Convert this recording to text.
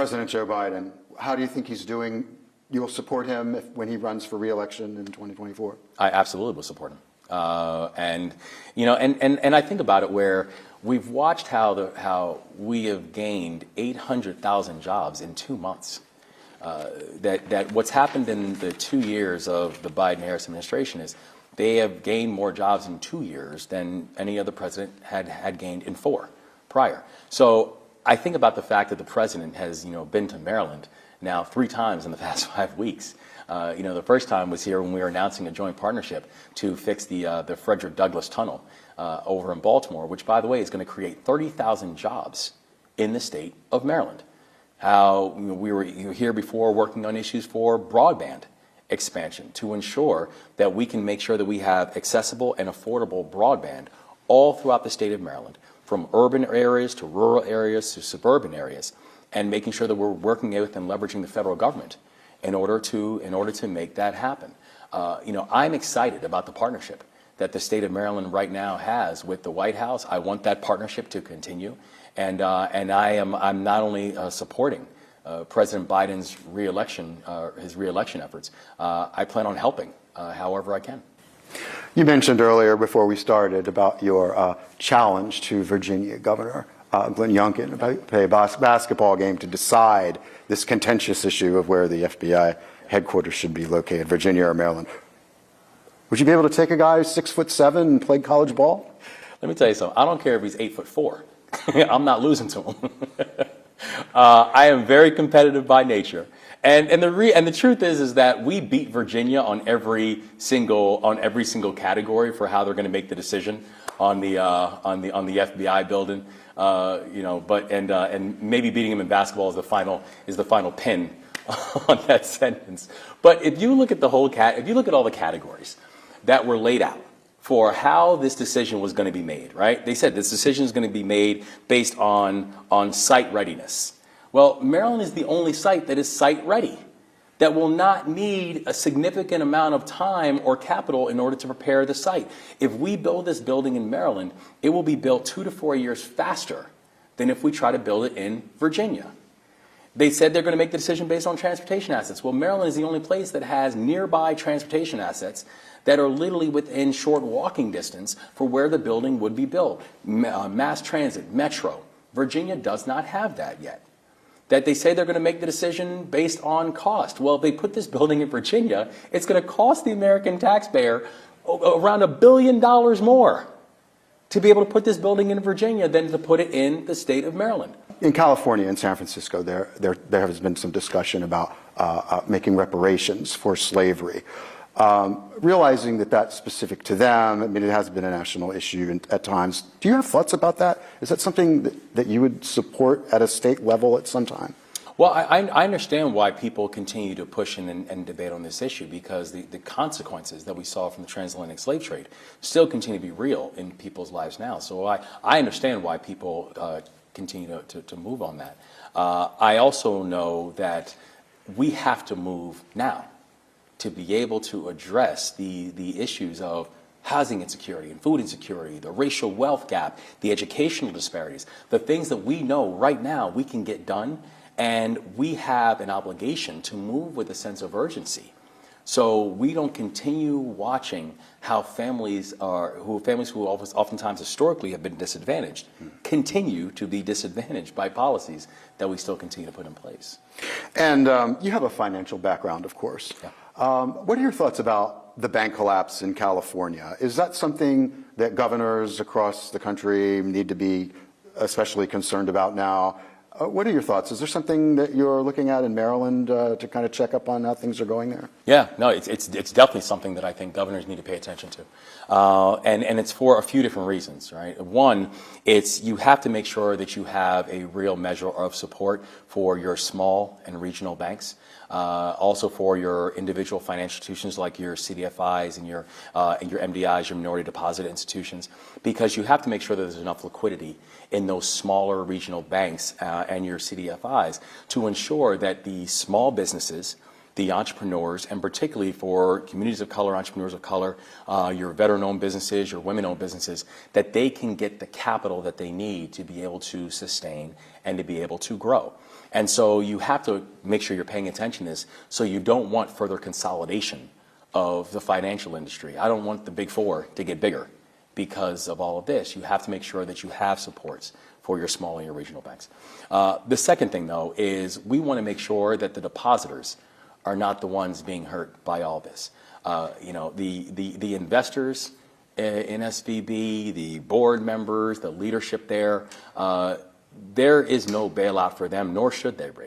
President Joe Biden, how do you think he's doing? You'll support him when he runs for re-election in 2024? I absolutely will support him. And I think about it where we've watched how we have gained 800,000 jobs in 2 months. That what's happened in the 2 years of the Biden-Harris administration is they have gained more jobs in 2 years than any other president had gained in 4 prior. So I think about the fact that the president has been to Maryland now 3 times in the past 5 weeks. The first time was here when we were announcing a joint partnership to fix the Frederick Douglass Tunnel over in Baltimore, which, by the way, is going to create 30,000 jobs in the state of Maryland. How we were here before working on issues for broadband expansion to ensure that we can make sure that we have accessible and affordable broadband all throughout the state of Maryland, from urban areas to rural areas to suburban areas, and making sure that we're working with and leveraging the federal government in order to make that happen. I'm excited about the partnership that the state of Maryland right now has with the White House. I want that partnership to continue, and I'm not only supporting President Biden's his reelection efforts. I plan on helping however I can. You mentioned earlier before we started about your challenge to Virginia Governor Glenn Youngkin about play a basketball game to decide this contentious issue of where the FBI headquarters should be located, Virginia or Maryland. Would you be able to take a guy who's 6'7" and played college ball? Let me tell you something. I don't care if he's 8'4". I'm not losing to him. I am very competitive by nature, and the truth is that we beat Virginia on every single category for how they're going to make the decision on the FBI building. And maybe beating him in basketball is the final pin on that sentence. But if you look at if you look at all the categories that were laid out for how this decision was going to be made, right? They said this decision is going to be made based on site readiness. Well, Maryland is the only site that is site ready, that will not need a significant amount of time or capital in order to prepare the site. If we build this building in Maryland, it will be built 2 to 4 years faster than if we try to build it in Virginia. They said they're going to make the decision based on transportation assets. Well, Maryland is the only place that has nearby transportation assets that are literally within short walking distance for where the building would be built. Mass transit, metro. Virginia does not have that yet. That they say they're going to make the decision based on cost. Well, if they put this building in Virginia, it's going to cost the American taxpayer around $1 billion more to be able to put this building in Virginia than to put it in the state of Maryland. In California and San Francisco, there has been some discussion about making reparations for slavery. Realizing that that's specific to them, I mean, it has been a national issue at times. Do you have thoughts about that? Is that something that you would support at a state level at some time? Well, I understand why people continue to push and debate on this issue, because the consequences that we saw from the transatlantic slave trade still continue to be real in people's lives now. So I understand why people continue to move on that. I also know that we have to move now to be able to address the issues of housing insecurity and food insecurity, the racial wealth gap, the educational disparities, the things that we know right now we can get done, and we have an obligation to move with a sense of urgency. So we don't continue watching how families who oftentimes historically have been disadvantaged continue to be disadvantaged by policies that we still continue to put in place. And you have a financial background, of course. Yeah. What are your thoughts about the bank collapse in California? Is that something that governors across the country need to be especially concerned about now? What are your thoughts? Is there something that you're looking at in Maryland to kind of check up on how things are going there? Yeah, no, it's definitely something that I think governors need to pay attention to. And it's for a few different reasons, right? One, it's you have to make sure that you have a real measure of support for your small and regional banks. Also for your individual financial institutions like your CDFIs and your MDIs, your minority deposit institutions, because you have to make sure that there's enough liquidity in those smaller regional banks and your CDFIs to ensure that the small businesses the entrepreneurs, and particularly for communities of color, entrepreneurs of color, your veteran-owned businesses, your women-owned businesses, that they can get the capital that they need to be able to sustain and to be able to grow. And so you have to make sure you're paying attention to this, so you don't want further consolidation of the financial industry. I don't want the big four to get bigger because of all of this. You have to make sure that you have supports for your small and your regional banks. The second thing, though, is we want to make sure that the depositors are not the ones being hurt by all this. The investors in SVB, the board members, the leadership there is no bailout for them, nor should there be.